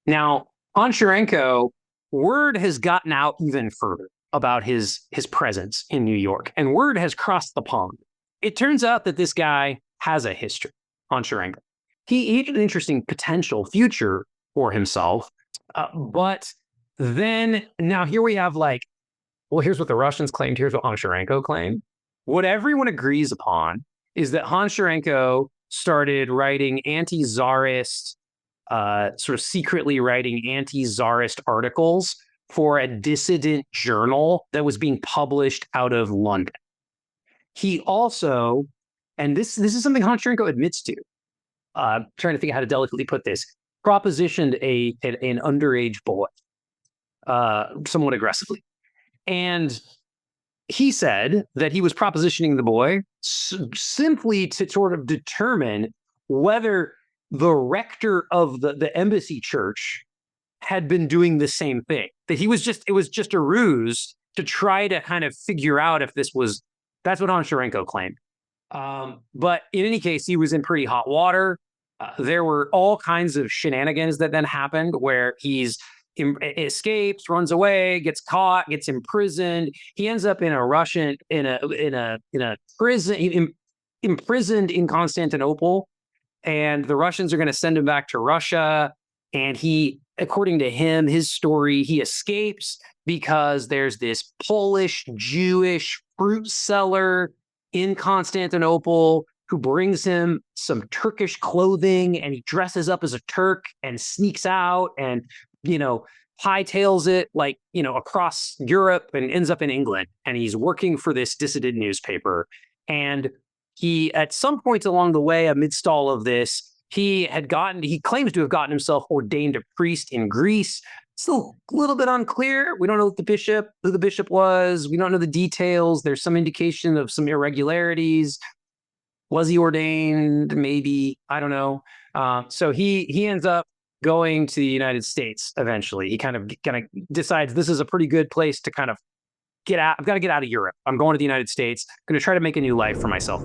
Now, Honcharenko, word has gotten out even further about his presence in New York, and word has crossed the pond. It turns out that this guy has a history, Honcharenko. He had an interesting potential future for himself, but then now here we have like, well, here's what the Russians claimed, here's what Honcharenko claimed. What everyone agrees upon is that Honcharenko started writing anti-czarist, sort of secretly writing anti-czarist articles for a dissident journal that was being published out of London. He also, and this is something Honcharenko admits to, trying to figure out how to delicately put this, propositioned an underage boy somewhat aggressively. And he said that he was propositioning the boy simply to sort of determine whether the rector of the embassy church had been doing the same thing. That it was just a ruse to try to kind of figure out if this was, that's what Honcharenko claimed. But in any case, he was in pretty hot water. There were all kinds of shenanigans that then happened where he's escapes, runs away, gets caught, gets imprisoned. He ends up in a Russian in a prison, imprisoned in Constantinople, and the Russians are going to send him back to Russia. And he, according to him, his story, he escapes because there's this Polish Jewish fruit seller in Constantinople who brings him some Turkish clothing, and he dresses up as a Turk and sneaks out and, hightails it across Europe and ends up in England. And he's working for this dissident newspaper. And he, at some point along the way, amidst all of this, he claims to have gotten himself ordained a priest in Greece. Still a little bit unclear. We don't know who the bishop was. We don't know the details. There's some indication of some irregularities. Was he ordained? Maybe. I don't know. So he ends up going to the United States eventually. He kind of decides this is a pretty good place to kind of get out. I've got to get out of Europe. I'm going to the United States. I'm going to try to make a new life for myself.